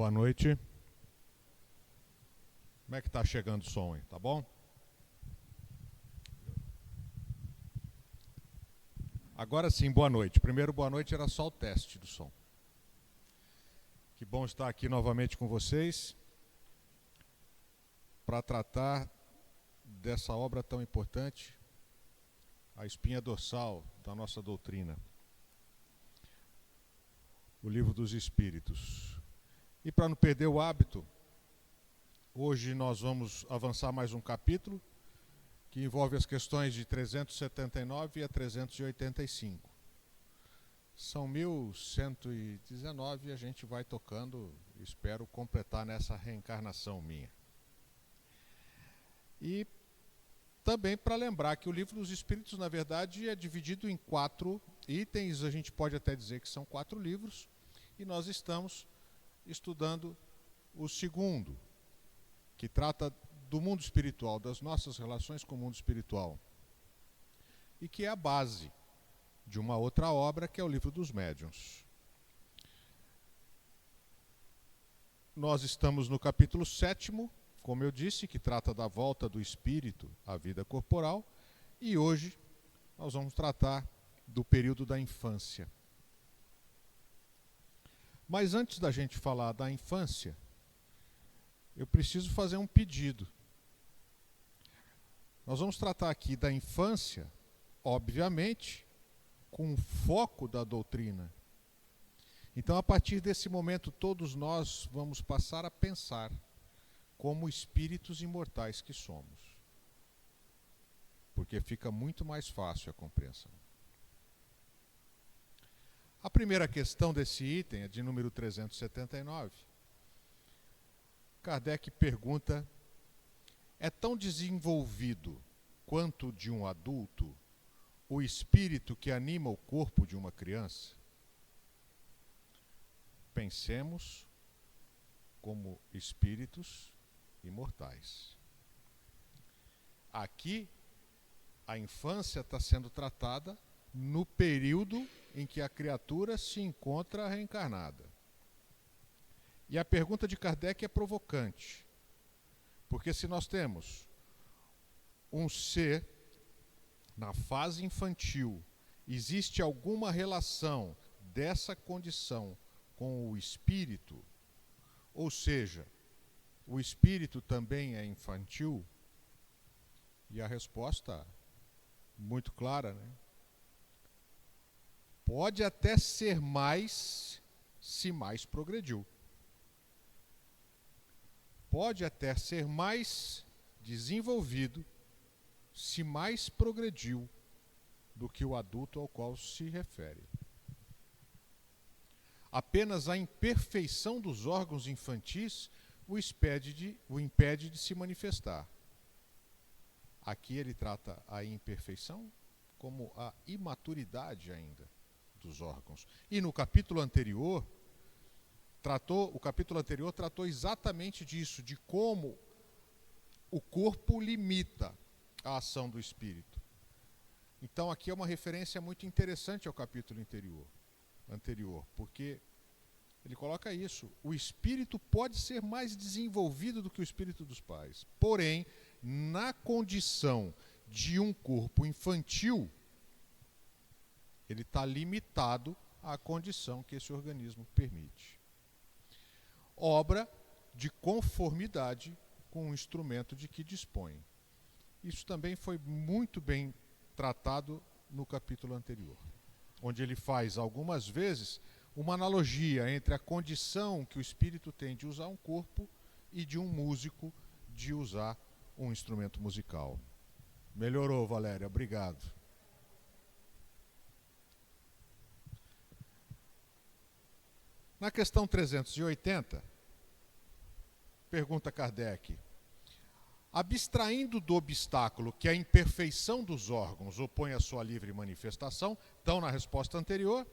Boa noite. Como é que tá chegando o som aí? Tá bom? Agora sim, boa noite. Primeiro, boa noite era só o teste do som. Que bom estar aqui novamente com vocês para tratar dessa obra tão importante, a espinha dorsal da nossa doutrina, o Livro dos Espíritos. E para não perder o hábito, hoje nós vamos avançar mais um capítulo que envolve as questões de 379 a 385. São 1119 e a gente vai tocando, espero completar nessa reencarnação minha. E também para lembrar que o Livro dos Espíritos, na verdade, é dividido em 4 itens, a gente pode até dizer que são 4 livros, e nós estamos estudando o segundo, que trata do mundo espiritual, das nossas relações com o mundo espiritual, e que é a base de uma outra obra, que é o Livro dos Médiuns. Nós estamos no capítulo 7º, como eu disse, que trata da volta do espírito à vida corporal, e hoje nós vamos tratar do período da infância. Mas antes da gente falar da infância, eu preciso fazer um pedido. Nós vamos tratar aqui da infância, obviamente, com o foco da doutrina. Então, a partir desse momento, todos nós vamos passar a pensar como espíritos imortais que somos. Porque fica muito mais fácil a compreensão. A primeira questão desse item é de número 379. Kardec pergunta: é tão desenvolvido quanto de um adulto o espírito que anima o corpo de uma criança? Pensemos como espíritos imortais. Aqui, a infância está sendo tratada no período em que a criatura se encontra reencarnada. E a pergunta de Kardec é provocante, porque se nós temos um ser na fase infantil, existe alguma relação dessa condição com o espírito, ou seja, o espírito também é infantil? E a resposta muito clara, né? Pode até ser mais, se mais progrediu. Pode até ser mais desenvolvido, se mais progrediu do que o adulto ao qual se refere. Apenas a imperfeição dos órgãos infantis o impede de se manifestar. Aqui ele trata a imperfeição como a imaturidade ainda dos órgãos. E no capítulo anterior, o capítulo anterior tratou exatamente disso, de como o corpo limita a ação do espírito. Então aqui é uma referência muito interessante ao capítulo anterior, porque ele coloca isso: o espírito pode ser mais desenvolvido do que o espírito dos pais, porém, na condição de um corpo infantil, ele está limitado à condição que esse organismo permite. Obra de conformidade com o instrumento de que dispõe. Isso também foi muito bem tratado no capítulo anterior, onde ele faz algumas vezes uma analogia entre a condição que o espírito tem de usar um corpo e de um músico de usar um instrumento musical. Melhorou, Valéria, obrigado. Na questão 380, pergunta Kardec: abstraindo do obstáculo que a imperfeição dos órgãos opõe à sua livre manifestação, então, na resposta anterior,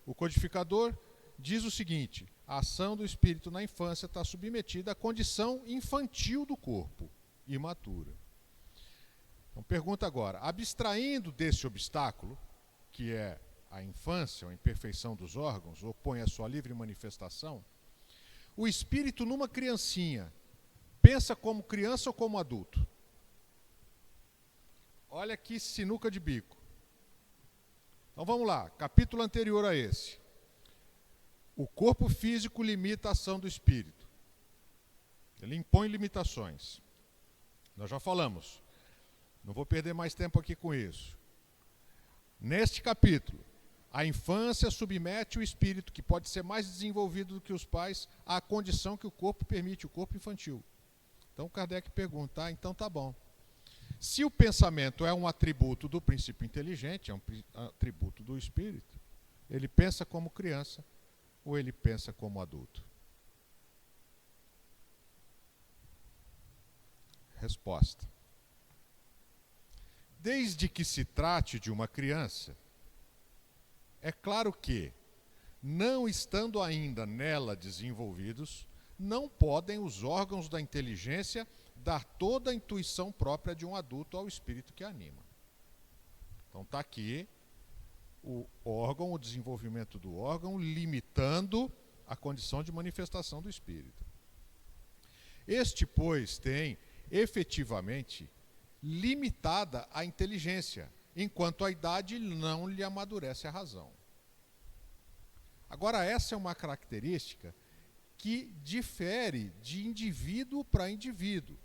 o codificador diz o seguinte: a ação do espírito na infância está submetida à condição infantil do corpo, imatura. Então, pergunta agora: abstraindo desse obstáculo, que é a infância, a imperfeição dos órgãos, opõe à sua livre manifestação, O espírito numa criancinha pensa como criança ou como adulto? Olha que sinuca de bico. Então vamos lá, capítulo anterior a esse. O corpo físico limita a ação do espírito. Ele impõe limitações. Nós já falamos. Não vou perder mais tempo aqui com isso. Neste capítulo, a infância submete o espírito, que pode ser mais desenvolvido do que os pais, à condição que o corpo permite, o corpo infantil. Então Kardec pergunta, então tá bom. Se o pensamento é um atributo do princípio inteligente, é um atributo do espírito, ele pensa como criança ou ele pensa como adulto? Resposta. Desde que se trate de uma criança, é claro que, não estando ainda nela desenvolvidos, não podem os órgãos da inteligência dar toda a intuição própria de um adulto ao espírito que anima. Então está aqui o órgão, o desenvolvimento do órgão, limitando a condição de manifestação do espírito. Este, pois, tem efetivamente limitada a inteligência, enquanto a idade não lhe amadurece a razão. Agora, essa é uma característica que difere de indivíduo para indivíduo.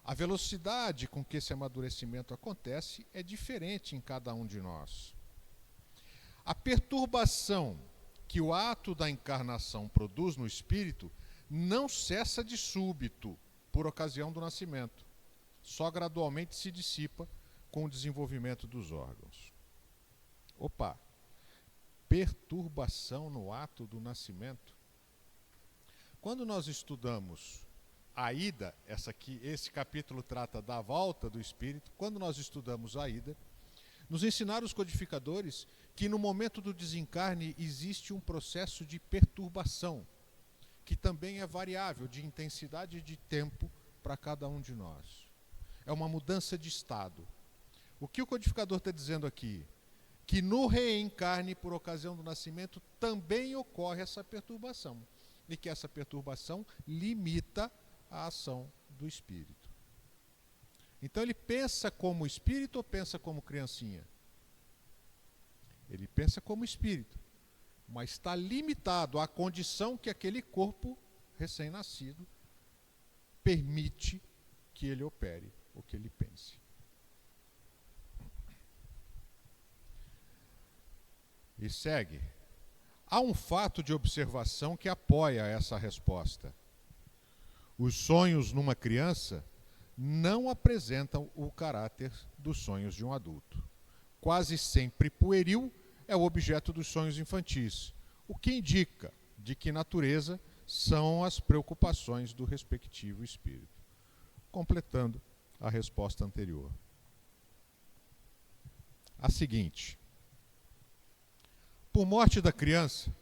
A velocidade com que esse amadurecimento acontece é diferente em cada um de nós. A perturbação que o ato da encarnação produz no espírito não cessa de súbito por ocasião do nascimento. Só gradualmente se dissipa com o desenvolvimento dos órgãos. Opa! Perturbação no ato do nascimento. Quando nós estudamos a ida, esse capítulo trata da volta do espírito. Quando nós estudamos a ida, nos ensinaram os codificadores que no momento do desencarne existe um processo de perturbação, que também é variável de intensidade e de tempo para cada um de nós. É uma mudança de estado. O que o codificador está dizendo aqui? Que no reencarne, por ocasião do nascimento, também ocorre essa perturbação. E que essa perturbação limita a ação do espírito. Então ele pensa como espírito ou pensa como criancinha? Ele pensa como espírito, mas está limitado à condição que aquele corpo recém-nascido permite que ele opere ou que ele pense. E segue. Há um fato de observação que apoia essa resposta. Os sonhos numa criança não apresentam o caráter dos sonhos de um adulto. Quase sempre pueril é o objeto dos sonhos infantis, o que indica de que natureza são as preocupações do respectivo espírito. Completando a resposta anterior. A seguinte: por morte da criança,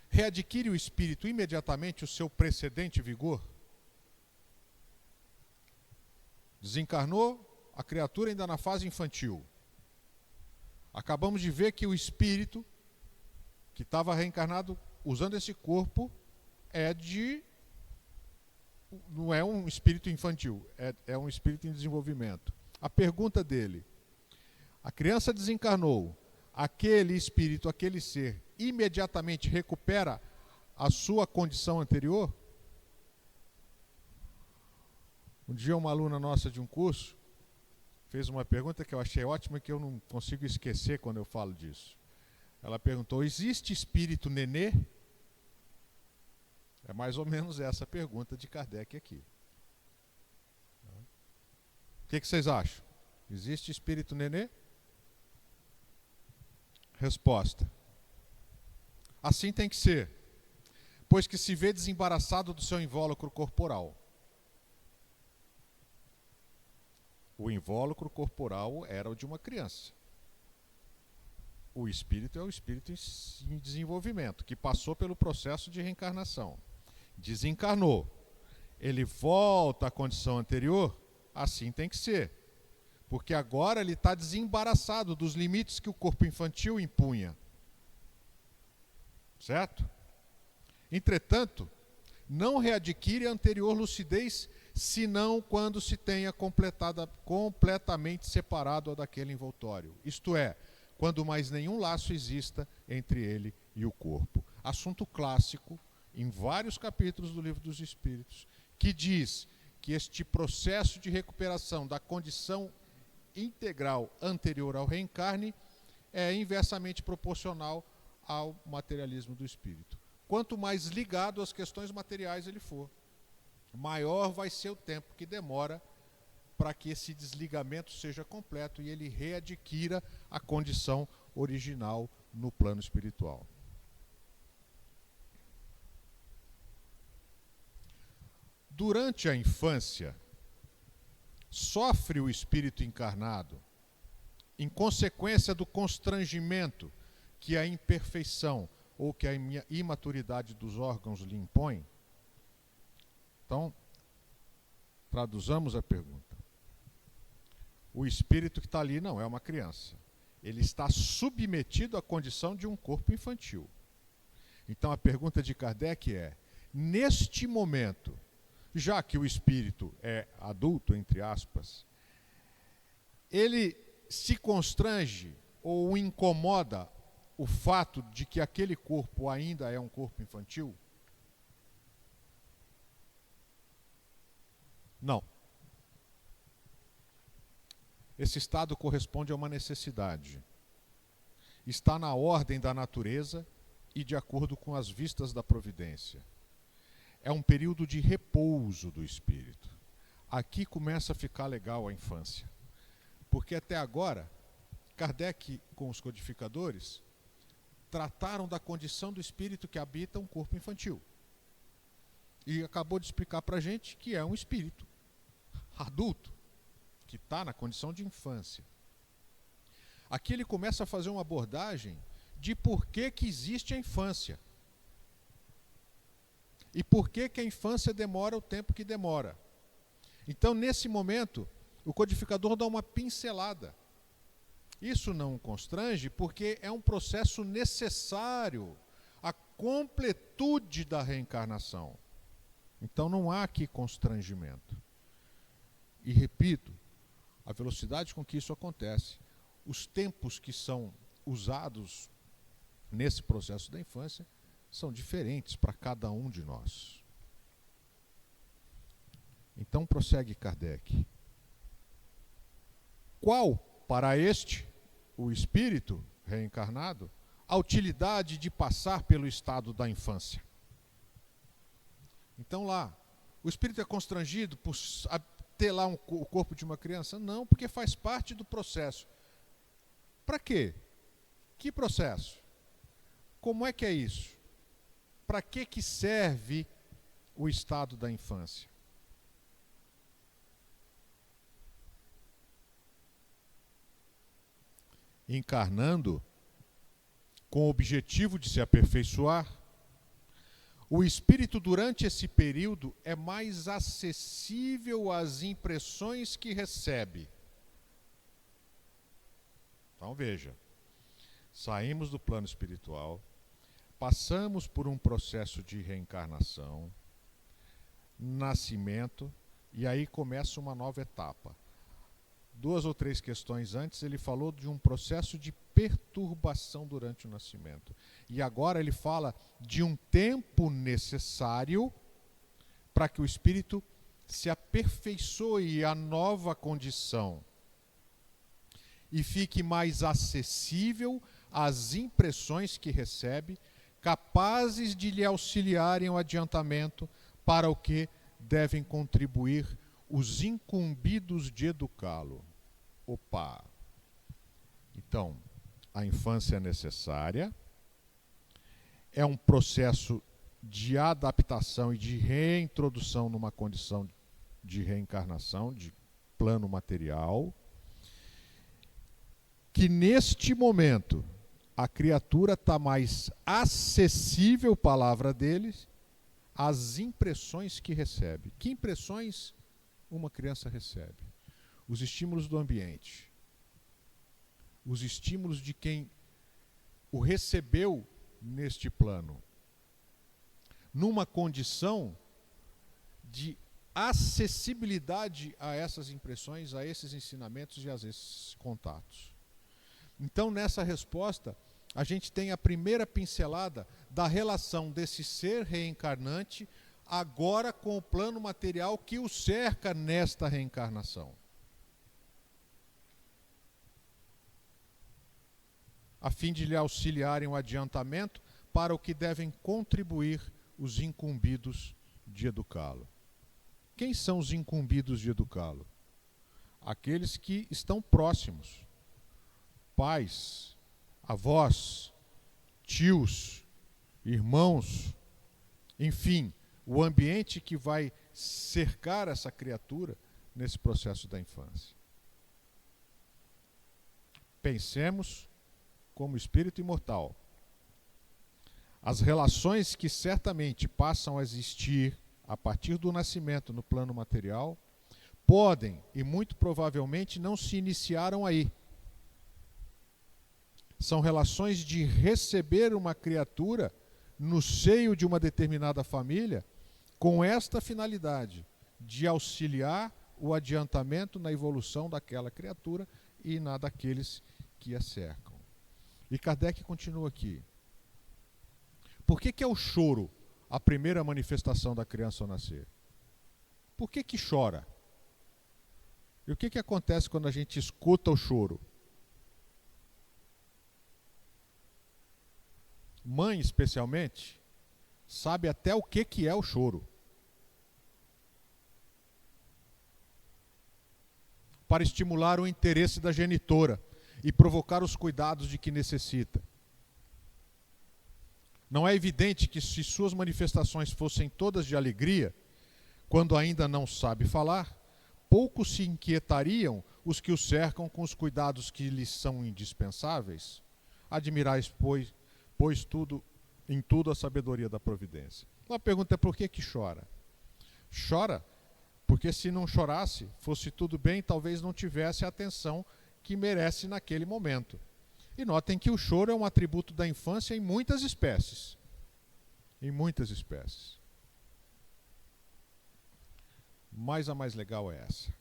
readquire o espírito imediatamente o seu precedente vigor? Desencarnou a criatura ainda na fase infantil. Acabamos de ver que o espírito que estava reencarnado usando esse corpo não é um espírito infantil, é um espírito em desenvolvimento. A pergunta dele: a criança desencarnou, aquele espírito, aquele ser, imediatamente recupera a sua condição anterior? Um dia uma aluna nossa de um curso fez uma pergunta que eu achei ótima e que eu não consigo esquecer quando eu falo disso. Ela perguntou: existe espírito nenê? É mais ou menos essa a pergunta de Kardec aqui. O que vocês acham? Existe espírito nenê? Resposta: assim tem que ser, pois que se vê desembaraçado do seu invólucro corporal. O invólucro corporal era o de uma criança. O espírito é o espírito em desenvolvimento, que passou pelo processo de reencarnação. Desencarnou. Ele volta à condição anterior? Assim tem que ser. Porque agora ele está desembaraçado dos limites que o corpo infantil impunha. Certo? Entretanto, não readquire a anterior lucidez, senão quando se tenha completamente separado daquele envoltório. Isto é, quando mais nenhum laço exista entre ele e o corpo. Assunto clássico, em vários capítulos do Livro dos Espíritos, que diz que este processo de recuperação da condição integral anterior ao reencarne é inversamente proporcional ao materialismo do espírito. Quanto mais ligado às questões materiais ele for, maior vai ser o tempo que demora para que esse desligamento seja completo e ele readquira a condição original no plano espiritual. Durante a infância, sofre o espírito encarnado, em consequência do constrangimento que a imperfeição ou que a imaturidade dos órgãos lhe impõe? Então, traduzamos a pergunta. O espírito que está ali não é uma criança. Ele está submetido à condição de um corpo infantil. Então, a pergunta de Kardec é, neste momento, já que o espírito é adulto, entre aspas, ele se constrange ou o incomoda o fato de que aquele corpo ainda é um corpo infantil? Não. Esse estado corresponde a uma necessidade. Está na ordem da natureza e de acordo com as vistas da providência. É um período de repouso do espírito. Aqui começa a ficar legal a infância. Porque até agora, Kardec, com os codificadores, trataram da condição do espírito que habita um corpo infantil. E acabou de explicar para a gente que é um espírito adulto, que está na condição de infância. Aqui ele começa a fazer uma abordagem de por que existe a infância. E por que a infância demora o tempo que demora. Então, nesse momento, o codificador dá uma pincelada. Isso não constrange porque é um processo necessário à completude da reencarnação. Então não há aqui constrangimento. E repito, a velocidade com que isso acontece, os tempos que são usados nesse processo da infância são diferentes para cada um de nós. Então prossegue Kardec. Qual, para este, o espírito reencarnado, a utilidade de passar pelo estado da infância? Então lá, o espírito é constrangido por ter lá o corpo de uma criança? Não, porque faz parte do processo. Para quê? Que processo? Como é que é isso? Para que serve o estado da infância? Encarnando com o objetivo de se aperfeiçoar, o espírito durante esse período é mais acessível às impressões que recebe. Então veja, saímos do plano espiritual, passamos por um processo de reencarnação, nascimento, e aí começa uma nova etapa. 2 ou 3 questões antes, ele falou de um processo de perturbação durante o nascimento. E agora ele fala de um tempo necessário para que o espírito se aperfeiçoe à nova condição e fique mais acessível às impressões que recebe, capazes de lhe auxiliarem o adiantamento para o que devem contribuir os incumbidos de educá-lo. Opa! Então, a infância é necessária, é um processo de adaptação e de reintrodução numa condição de reencarnação, de plano material, que neste momento a criatura está mais acessível, palavra deles, às impressões que recebe. Que impressões uma criança recebe? Os estímulos do ambiente, os estímulos de quem o recebeu neste plano, numa condição de acessibilidade a essas impressões, a esses ensinamentos e a esses contatos. Então, nessa resposta, a gente tem a primeira pincelada da relação desse ser reencarnante agora com o plano material que o cerca nesta reencarnação. A fim de lhe auxiliarem o adiantamento para o que devem contribuir os incumbidos de educá-lo. Quem são os incumbidos de educá-lo? Aqueles que estão próximos. Pais, avós, tios, irmãos, enfim, o ambiente que vai cercar essa criatura nesse processo da infância. Pensemos como espírito imortal. As relações que certamente passam a existir a partir do nascimento no plano material podem e muito provavelmente não se iniciaram aí. São relações de receber uma criatura no seio de uma determinada família com esta finalidade de auxiliar o adiantamento na evolução daquela criatura e na daqueles que a cercam. E Kardec continua aqui. Por que é o choro a primeira manifestação da criança ao nascer? Por que chora? E o que acontece quando a gente escuta o choro? Mãe, especialmente, sabe até o que é o choro. Para estimular o interesse da genitora e provocar os cuidados de que necessita. Não é evidente que, se suas manifestações fossem todas de alegria, quando ainda não sabe falar, pouco se inquietariam os que o cercam com os cuidados que lhes são indispensáveis? Admirais, pois em tudo a sabedoria da providência. Então a pergunta é: por que chora? Chora porque, se não chorasse, fosse tudo bem, talvez não tivesse a atenção que merece naquele momento. E notem que o choro é um atributo da infância em muitas espécies. Em muitas espécies. Mas a mais legal é essa.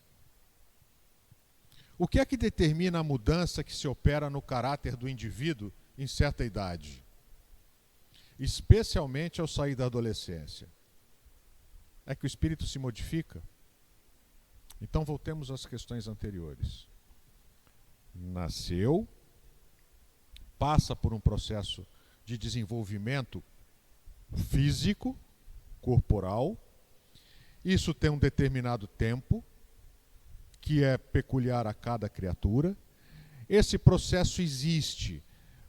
O que é que determina a mudança que se opera no caráter do indivíduo em certa idade? Especialmente ao sair da adolescência. É que o espírito se modifica? Então voltemos às questões anteriores. Nasceu, passa por um processo de desenvolvimento físico, corporal. Isso tem um determinado tempo, que é peculiar a cada criatura. Esse processo existe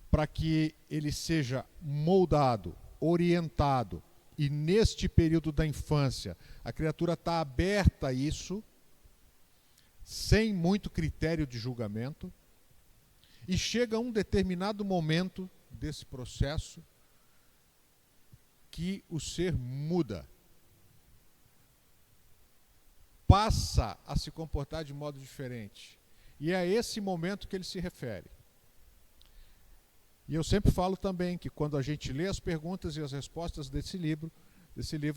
para que ele seja moldado, orientado, e neste período da infância a criatura está aberta a isso, sem muito critério de julgamento, e chega a um determinado momento desse processo que o ser muda. Passa a se comportar de modo diferente. E é a esse momento que ele se refere. E eu sempre falo também que, quando a gente lê as perguntas e as respostas desse livro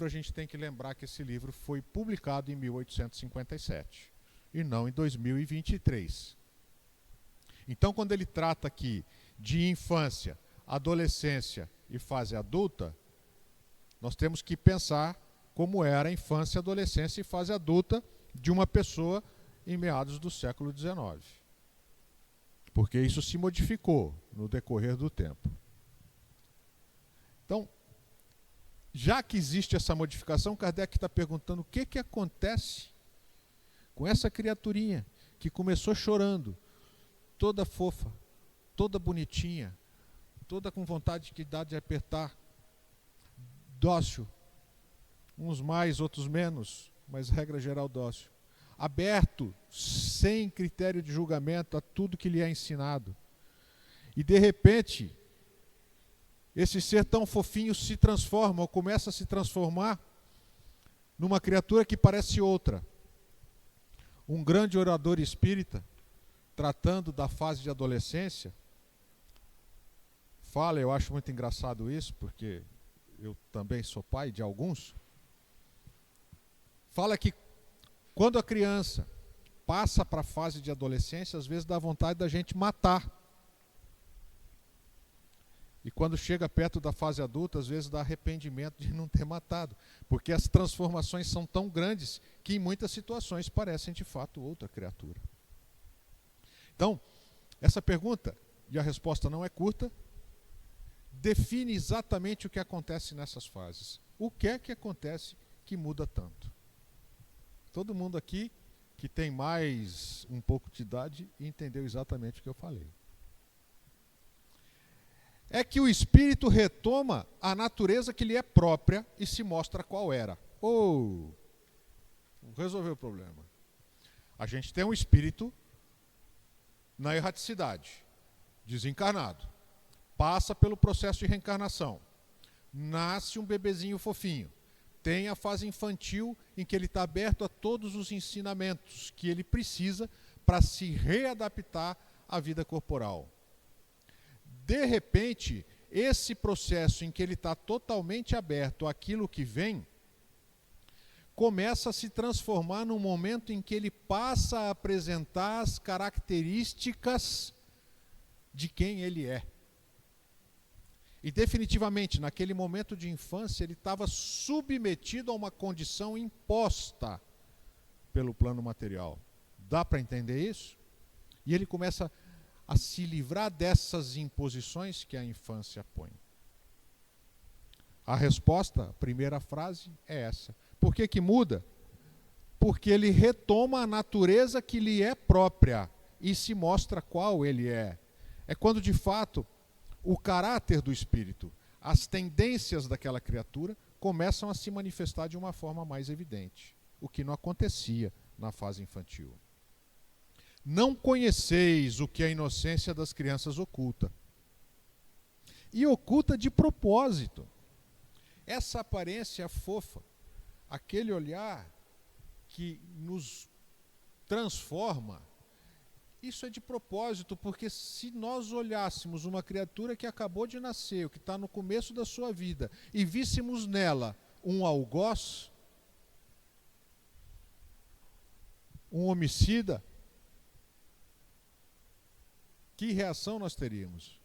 a gente tem que lembrar que esse livro foi publicado em 1857 e não em 2023. Então, quando ele trata aqui de infância, adolescência e fase adulta, nós temos que pensar como era a infância, adolescência e fase adulta de uma pessoa em meados do século XIX. Porque isso se modificou no decorrer do tempo. Então, já que existe essa modificação, Kardec está perguntando o que acontece com essa criaturinha que começou chorando, toda fofa, toda bonitinha, toda com vontade de apertar, dócil, uns mais, outros menos, mas regra geral dócil, aberto, sem critério de julgamento a tudo que lhe é ensinado. E de repente, esse ser tão fofinho se transforma, ou começa a se transformar, numa criatura que parece outra. Um grande orador espírita, tratando da fase de adolescência, fala, eu acho muito engraçado isso, porque eu também sou pai de alguns, fala que quando a criança passa para a fase de adolescência, às vezes dá vontade da gente matar. E quando chega perto da fase adulta, às vezes dá arrependimento de não ter matado, porque as transformações são tão grandes que em muitas situações parecem de fato outra criatura. Então, essa pergunta, e a resposta não é curta, define exatamente o que acontece nessas fases. O que é que acontece que muda tanto? Todo mundo aqui que tem mais um pouco de idade entendeu exatamente o que eu falei. É que o espírito retoma a natureza que lhe é própria e se mostra qual era. Resolveu o problema. A gente tem um espírito na erraticidade, desencarnado. Passa pelo processo de reencarnação. Nasce um bebezinho fofinho. Tem a fase infantil em que ele está aberto a todos os ensinamentos que ele precisa para se readaptar à vida corporal. De repente, esse processo em que ele está totalmente aberto àquilo que vem, começa a se transformar num momento em que ele passa a apresentar as características de quem ele é. E definitivamente, naquele momento de infância, ele estava submetido a uma condição imposta pelo plano material. Dá para entender isso? E ele começa a se livrar dessas imposições que a infância põe. A resposta, a primeira frase, é essa. Por que que muda? Porque ele retoma a natureza que lhe é própria e se mostra qual ele é. É quando, de fato, o caráter do espírito, as tendências daquela criatura começam a se manifestar de uma forma mais evidente, o que não acontecia na fase infantil. Não conheceis o que a inocência das crianças oculta. E oculta de propósito. Essa aparência fofa, aquele olhar que nos transforma, isso é de propósito, porque se nós olhássemos uma criatura que acabou de nascer, que está no começo da sua vida, e víssemos nela um algoz, um homicida, que reação nós teríamos?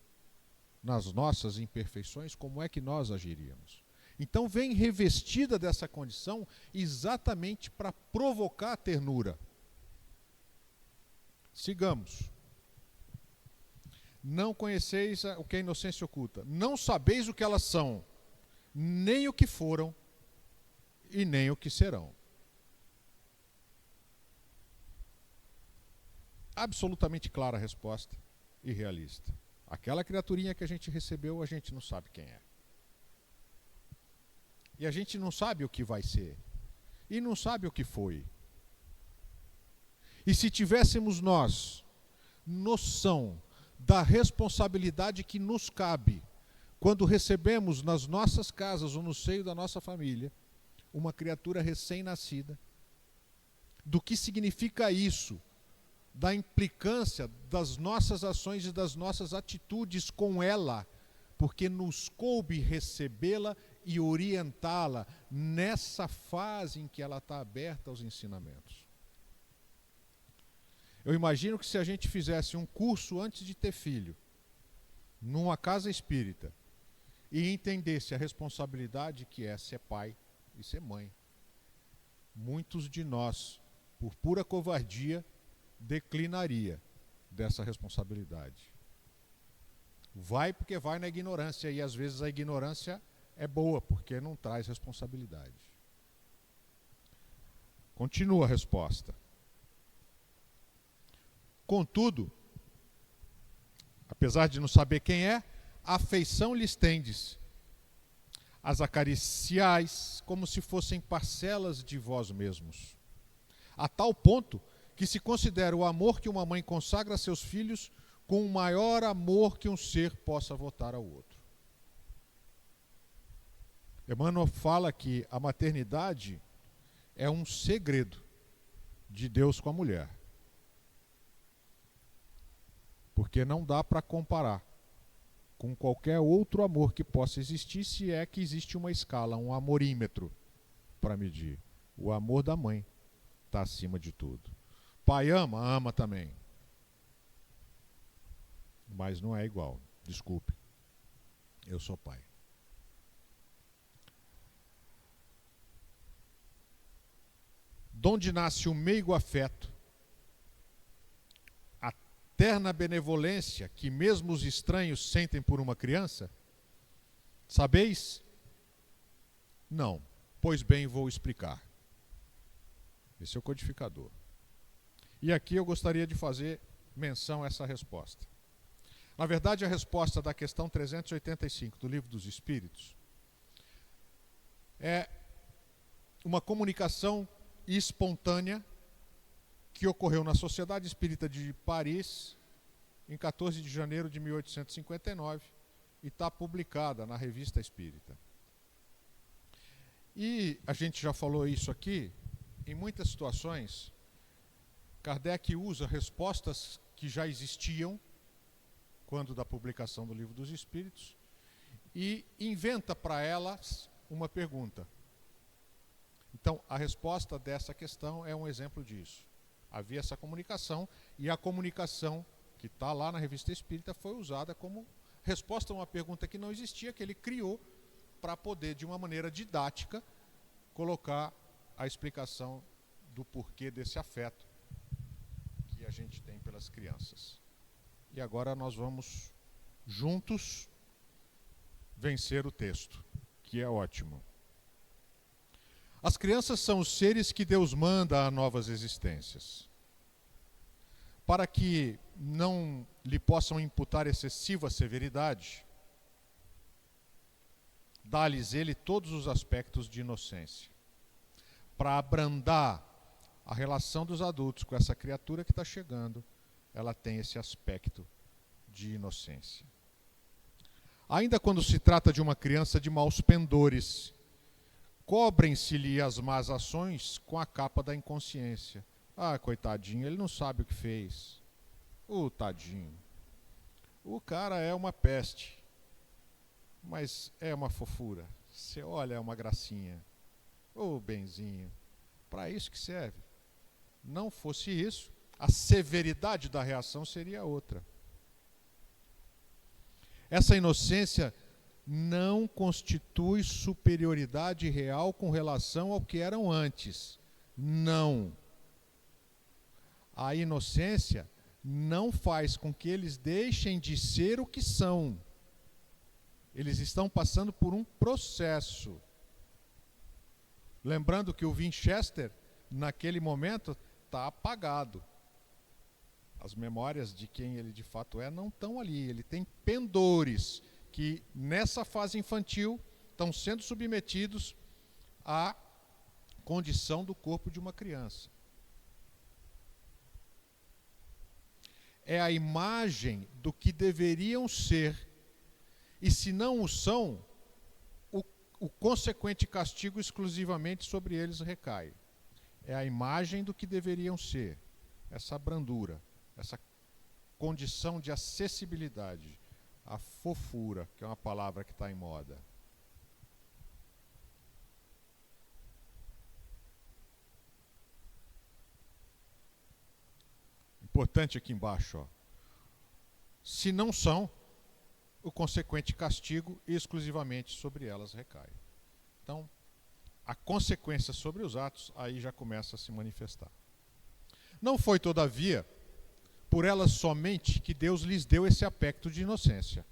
Nas nossas imperfeições, como é que nós agiríamos? Então vem revestida dessa condição exatamente para provocar a ternura. Sigamos. Não conheceis o que a inocência oculta. Não sabeis o que elas são, nem o que foram e nem o que serão. Absolutamente clara a resposta e realista. Aquela criaturinha que a gente recebeu, a gente não sabe quem é. E a gente não sabe o que vai ser. E não sabe o que foi. E se tivéssemos nós noção da responsabilidade que nos cabe quando recebemos nas nossas casas ou no seio da nossa família uma criatura recém-nascida, do que significa isso, da implicância das nossas ações e das nossas atitudes com ela, porque nos coube recebê-la e orientá-la nessa fase em que ela está aberta aos ensinamentos. Eu imagino que se a gente fizesse um curso antes de ter filho, numa casa espírita, e entendesse a responsabilidade que é ser pai e ser mãe, muitos de nós, por pura covardia, declinaria dessa responsabilidade. Vai porque vai na ignorância, e às vezes a ignorância é boa, porque não traz responsabilidade. Continua a resposta. Contudo, apesar de não saber quem é, a afeição lhes tendes. As acariciais como se fossem parcelas de vós mesmos. A tal ponto que se considera o amor que uma mãe consagra a seus filhos com o maior amor que um ser possa votar ao outro. Emmanuel fala que a maternidade é um segredo de Deus com a mulher. Porque não dá para comparar com qualquer outro amor que possa existir, se é que existe uma escala, um amorímetro para medir. O amor da mãe está acima de tudo. Pai ama, ama também. Mas não é igual. Desculpe. Eu sou pai. Donde nasce o meigo afeto, a terna benevolência que mesmo os estranhos sentem por uma criança? Sabeis? Não. Pois bem, vou explicar. Esse é o codificador. E aqui eu gostaria de fazer menção a essa resposta. Na verdade, a resposta da questão 385 do Livro dos Espíritos é uma comunicação espontânea que ocorreu na Sociedade Espírita de Paris em 14 de janeiro de 1859 e está publicada na Revista Espírita. E a gente já falou isso aqui, em muitas situações, Kardec usa respostas que já existiam quando da publicação do Livro dos Espíritos e inventa para elas uma pergunta. Então, a resposta dessa questão é um exemplo disso. Havia essa comunicação e a comunicação que está lá na Revista Espírita foi usada como resposta a uma pergunta que não existia, que ele criou para poder, de uma maneira didática, colocar a explicação do porquê desse afeto que a gente tem pelas crianças. E agora nós vamos juntos vencer o texto, que é ótimo. As crianças são os seres que Deus manda a novas existências. Para que não lhe possam imputar excessiva severidade, dá-lhes ele todos os aspectos de inocência. Para abrandar a relação dos adultos com essa criatura que está chegando, ela tem esse aspecto de inocência. Ainda quando se trata de uma criança de maus pendores, cobrem-se-lhe as más ações com a capa da inconsciência. Ah, coitadinho, ele não sabe o que fez. Tadinho. O cara é uma peste, mas é uma fofura. Você olha, é uma gracinha. Benzinho. Para isso que serve. Não fosse isso, a severidade da reação seria outra. Essa inocência não constitui superioridade real com relação ao que eram antes. Não. A inocência não faz com que eles deixem de ser o que são. Eles estão passando por um processo. Lembrando que o Winchester, naquele momento, está apagado. As memórias de quem ele de fato é não estão ali. Ele tem pendores que, nessa fase infantil, estão sendo submetidos à condição do corpo de uma criança. É a imagem do que deveriam ser, e se não o são, o consequente castigo exclusivamente sobre eles recai. É a imagem do que deveriam ser, essa brandura, essa condição de acessibilidade, a fofura, que é uma palavra que está em moda. Importante aqui embaixo, ó. Se não são, o consequente castigo exclusivamente sobre elas recai. Então, a consequência sobre os atos aí já começa a se manifestar. Não foi, todavia, por elas somente que Deus lhes deu esse aspecto de inocência.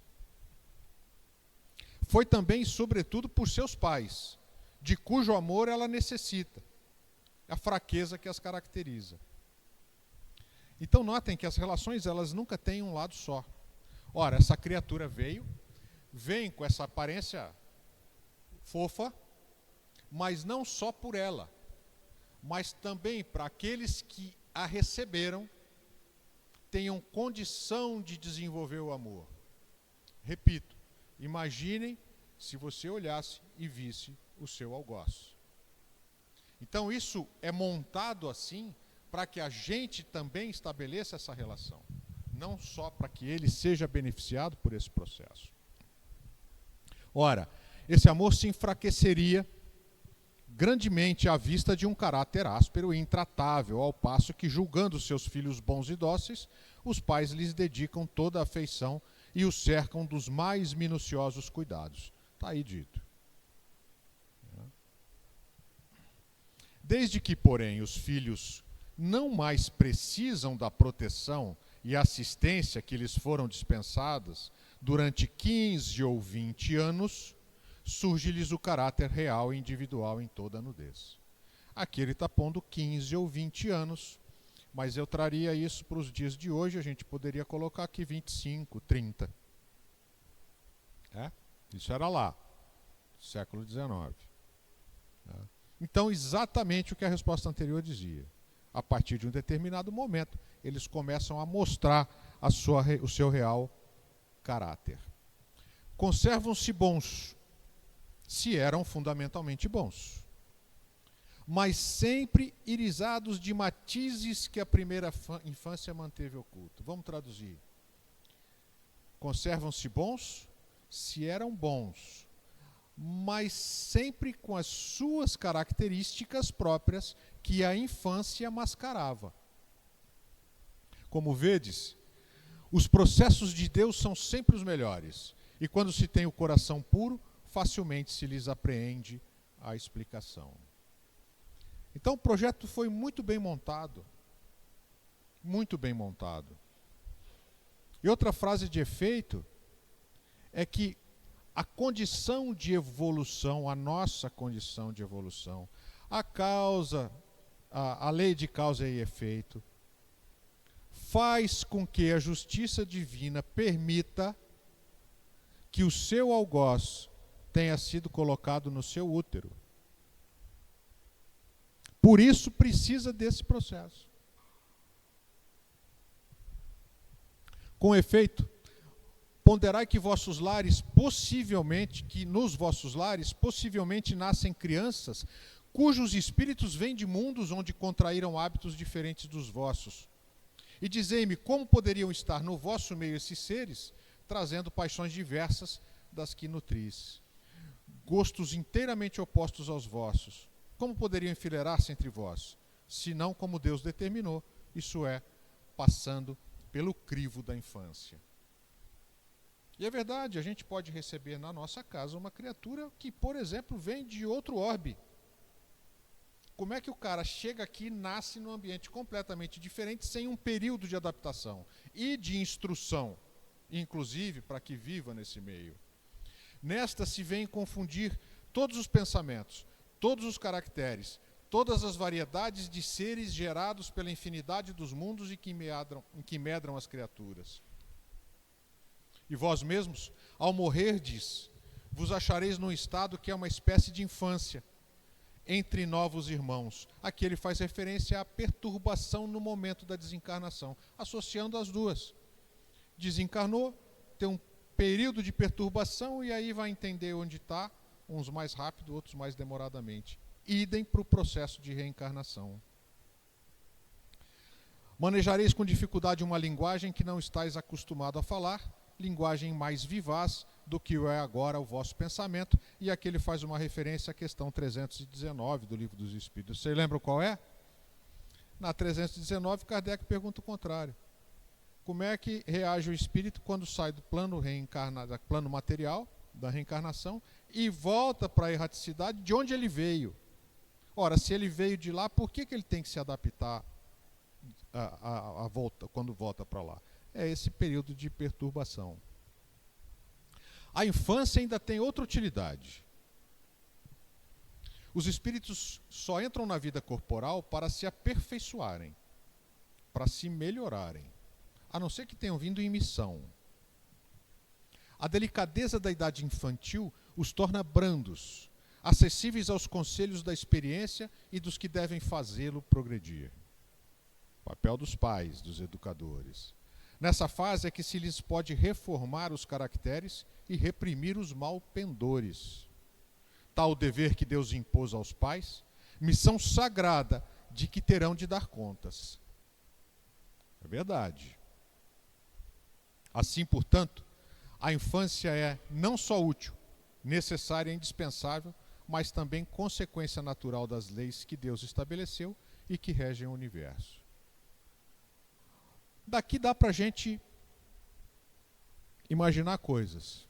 Foi também, sobretudo, por seus pais, de cujo amor ela necessita, a fraqueza que as caracteriza. Então notem que as relações elas nunca têm um lado só. Ora, essa criatura vem com essa aparência fofa, mas não só por ela, mas também para aqueles que a receberam, tenham condição de desenvolver o amor. Repito, imaginem se você olhasse e visse o seu algoz. Então isso é montado assim para que a gente também estabeleça essa relação, não só para que ele seja beneficiado por esse processo. Ora, esse amor se enfraqueceria grandemente à vista de um caráter áspero e intratável, ao passo que, julgando seus filhos bons e dóceis, os pais lhes dedicam toda a afeição e os cercam dos mais minuciosos cuidados. Está aí dito. Desde que, porém, os filhos não mais precisam da proteção e assistência que lhes foram dispensadas durante 15 ou 20 anos, surge-lhes o caráter real e individual em toda a nudez. Aqui ele está pondo 15 ou 20 anos, mas eu traria isso para os dias de hoje, a gente poderia colocar aqui 25, 30. Isso era lá, século XIX. Então, exatamente o que a resposta anterior dizia. A partir de um determinado momento, eles começam a mostrar o seu real caráter. Conservam-se bons, se eram fundamentalmente bons, mas sempre irisados de matizes que a primeira infância manteve oculto. Vamos traduzir. Conservam-se bons, se eram bons, mas sempre com as suas características próprias que a infância mascarava. Como vedes, os processos de Deus são sempre os melhores, e quando se tem o coração puro, facilmente se lhes apreende a explicação. Então o projeto foi muito bem montado. Muito bem montado. E outra frase de efeito é que a condição de evolução, a nossa condição de evolução, a lei de causa e efeito, faz com que a justiça divina permita que o seu algoz tenha sido colocado no seu útero. Por isso precisa desse processo. Com efeito, ponderai que vossos lares nos vossos lares, possivelmente nascem crianças cujos espíritos vêm de mundos onde contraíram hábitos diferentes dos vossos. E dizei-me como poderiam estar no vosso meio esses seres, trazendo paixões diversas das que nutris, gostos inteiramente opostos aos vossos. Como poderiam enfileirar-se entre vós, senão como Deus determinou, isso é, passando pelo crivo da infância. E é verdade, a gente pode receber na nossa casa uma criatura que, por exemplo, vem de outro orbe. Como é que o cara chega aqui e nasce num ambiente completamente diferente, sem um período de adaptação e de instrução, inclusive para que viva nesse meio? Nesta se vem confundir todos os pensamentos, todos os caracteres, todas as variedades de seres gerados pela infinidade dos mundos em que medram as criaturas. E vós mesmos, ao morrerdes, vos achareis num estado que é uma espécie de infância, entre novos irmãos. Aqui ele faz referência à perturbação no momento da desencarnação, associando as duas. Desencarnou, tem um período de perturbação e aí vai entender onde está, uns mais rápido, outros mais demoradamente. Idem para o processo de reencarnação. Manejareis com dificuldade uma linguagem que não estáis acostumado a falar, linguagem mais vivaz do que é agora o vosso pensamento, e aqui ele faz uma referência à questão 319 do Livro dos Espíritos. Vocês lembram qual é? Na 319, Kardec pergunta o contrário. Como é que reage o espírito quando sai do plano material, da reencarnação, e volta para a erraticidade de onde ele veio? Ora, se ele veio de lá, por que ele tem que se adaptar a volta, quando volta para lá? É esse período de perturbação. A infância ainda tem outra utilidade. Os espíritos só entram na vida corporal para se aperfeiçoarem, para se melhorarem, a não ser que tenham vindo em missão. A delicadeza da idade infantil os torna brandos, acessíveis aos conselhos da experiência e dos que devem fazê-lo progredir. Papel dos pais, dos educadores. Nessa fase é que se lhes pode reformar os caracteres e reprimir os malpendores. Tal o dever que Deus impôs aos pais, missão sagrada de que terão de dar contas. É verdade. Assim, portanto, a infância é não só útil, necessária e indispensável mas também consequência natural das leis que Deus estabeleceu e que regem o universo. Daqui dá para a gente imaginar coisas.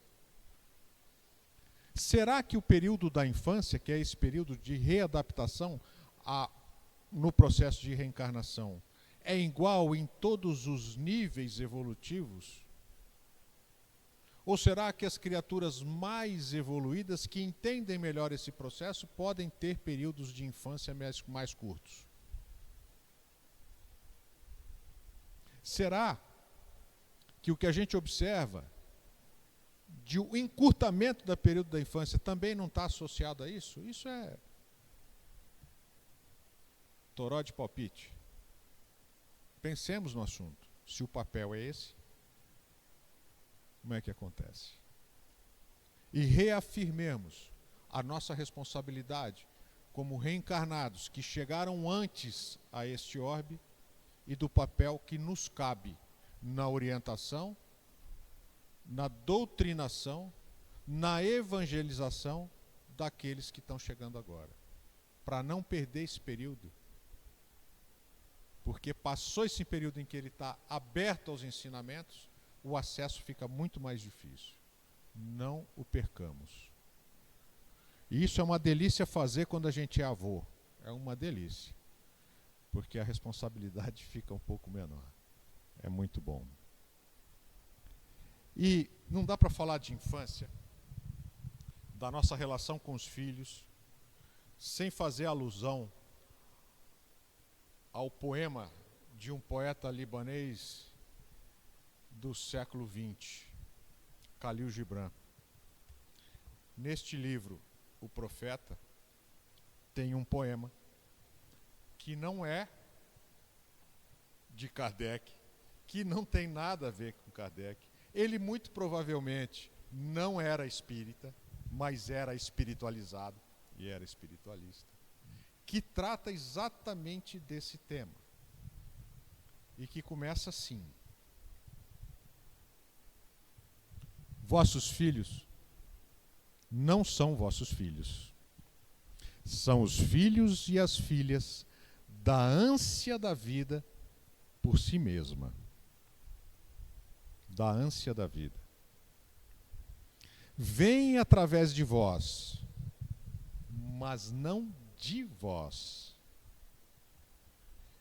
Será que o período da infância, que é esse período de readaptação no processo de reencarnação, é igual em todos os níveis evolutivos? Ou será que as criaturas mais evoluídas, que entendem melhor esse processo, podem ter períodos de infância mais curtos? Será que o que a gente observa de o encurtamento do período da infância também não está associado a isso? Isso é toró de palpite. Pensemos no assunto. Se o papel é esse, como é que acontece? E reafirmemos a nossa responsabilidade como reencarnados que chegaram antes a este orbe e do papel que nos cabe na orientação, na doutrinação, na evangelização daqueles que estão chegando agora. Para não perder esse período, porque passou esse período em que ele está aberto aos ensinamentos, o acesso fica muito mais difícil. Não o percamos. E isso é uma delícia fazer quando a gente é avô. É uma delícia. Porque a responsabilidade fica um pouco menor. É muito bom. E não dá para falar de infância, da nossa relação com os filhos, sem fazer alusão ao poema de um poeta libanês do século XX, Khalil Gibran. Neste livro, O Profeta, tem um poema que não é de Kardec, que não tem nada a ver com Kardec. Ele muito provavelmente não era espírita, mas era espiritualizado e era espiritualista, que trata exatamente desse tema e que começa assim: vossos filhos não são vossos filhos, são os filhos e as filhas da ânsia da vida por si mesma. Da ânsia da vida. Vêm através de vós, mas não de vós.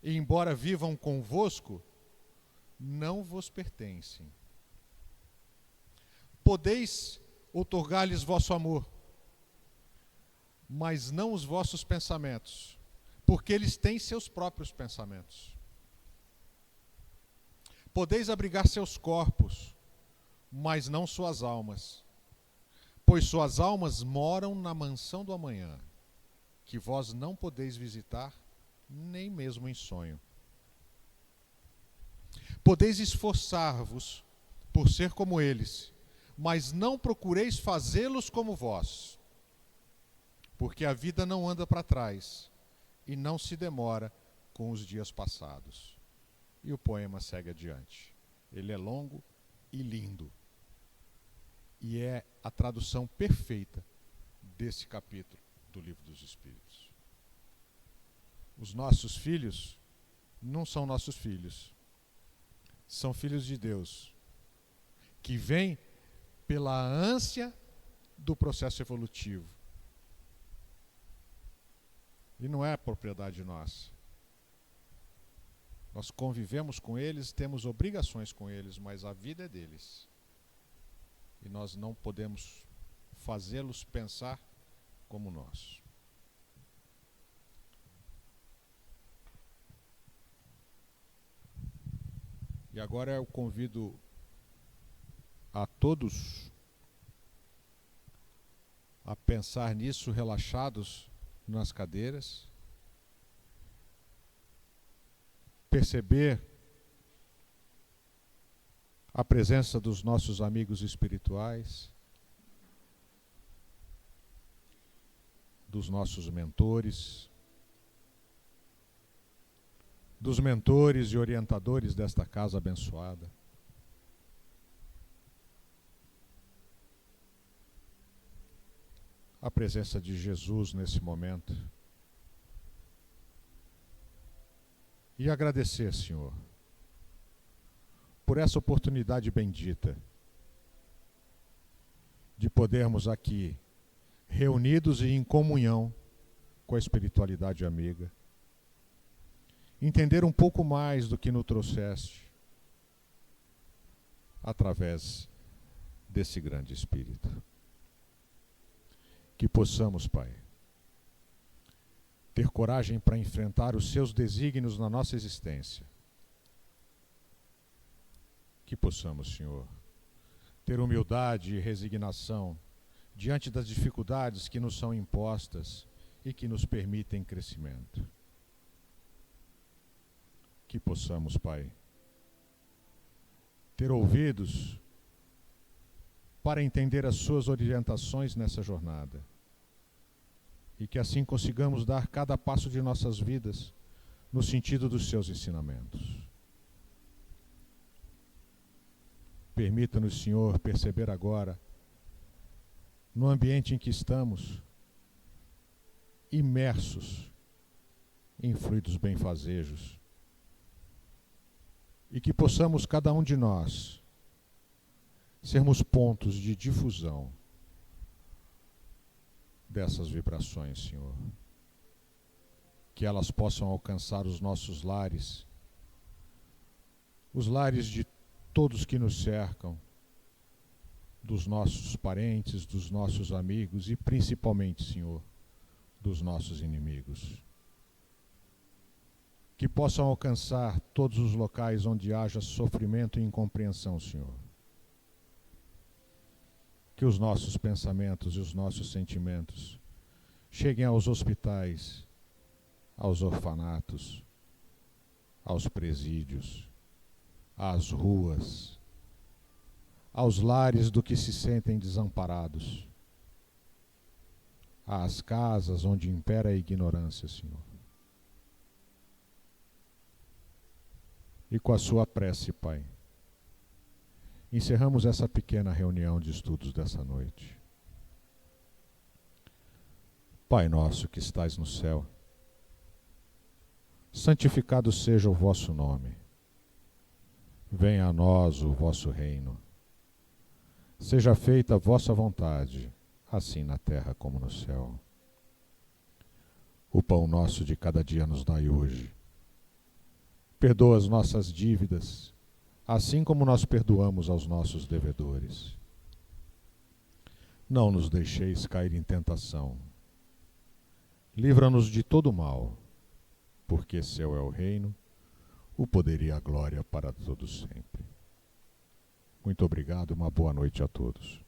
E embora vivam convosco, não vos pertencem. Podeis outorgar-lhes vosso amor, mas não os vossos pensamentos, porque eles têm seus próprios pensamentos. Podeis abrigar seus corpos, mas não suas almas, pois suas almas moram na mansão do amanhã, que vós não podeis visitar, nem mesmo em sonho. Podeis esforçar-vos por ser como eles, mas não procureis fazê-los como vós, porque a vida não anda para trás e não se demora com os dias passados. E o poema segue adiante. Ele é longo e lindo. E é a tradução perfeita desse capítulo do Livro dos Espíritos. Os nossos filhos não são nossos filhos. São filhos de Deus, que vêm pela ânsia do processo evolutivo. E não é propriedade nossa. Nós convivemos com eles, temos obrigações com eles, mas a vida é deles. E nós não podemos fazê-los pensar como nós. E agora eu convido a todos a pensar nisso, relaxados nas cadeiras, perceber a presença dos nossos amigos espirituais, dos nossos mentores, dos mentores e orientadores desta casa abençoada. a presença de Jesus nesse momento e agradecer, Senhor, por essa oportunidade bendita de podermos aqui, reunidos e em comunhão com a espiritualidade amiga, entender um pouco mais do que nos trouxeste através desse grande Espírito. Que possamos, Pai, ter coragem para enfrentar os seus desígnios na nossa existência. Que possamos, Senhor, ter humildade e resignação diante das dificuldades que nos são impostas e que nos permitem crescimento. Que possamos, Pai, ter ouvidos para entender as suas orientações nessa jornada e que assim consigamos dar cada passo de nossas vidas no sentido dos seus ensinamentos. Permita-nos, Senhor, perceber agora, no ambiente em que estamos, imersos em fluidos benfazejos, e que possamos, cada um de nós, sermos pontos de difusão dessas vibrações, Senhor. Que elas possam alcançar os nossos lares, os lares de todos que nos cercam, dos nossos parentes, dos nossos amigos e principalmente, Senhor, dos nossos inimigos. Que possam alcançar todos os locais onde haja sofrimento e incompreensão, Senhor. Que os nossos pensamentos e os nossos sentimentos cheguem aos hospitais, aos orfanatos, aos presídios, às ruas, aos lares do que se sentem desamparados, às casas onde impera a ignorância, Senhor. E com a sua prece, Pai, encerramos essa pequena reunião de estudos dessa noite. Pai nosso que estais no céu, santificado seja o vosso nome. Venha a nós o vosso reino. Seja feita a vossa vontade, assim na terra como no céu. O pão nosso de cada dia nos dai hoje. Perdoa as nossas dívidas, assim como nós perdoamos aos nossos devedores. Não nos deixeis cair em tentação. Livra-nos de todo mal, porque seu é o reino, o poder e a glória para todos sempre. Muito obrigado e uma boa noite a todos.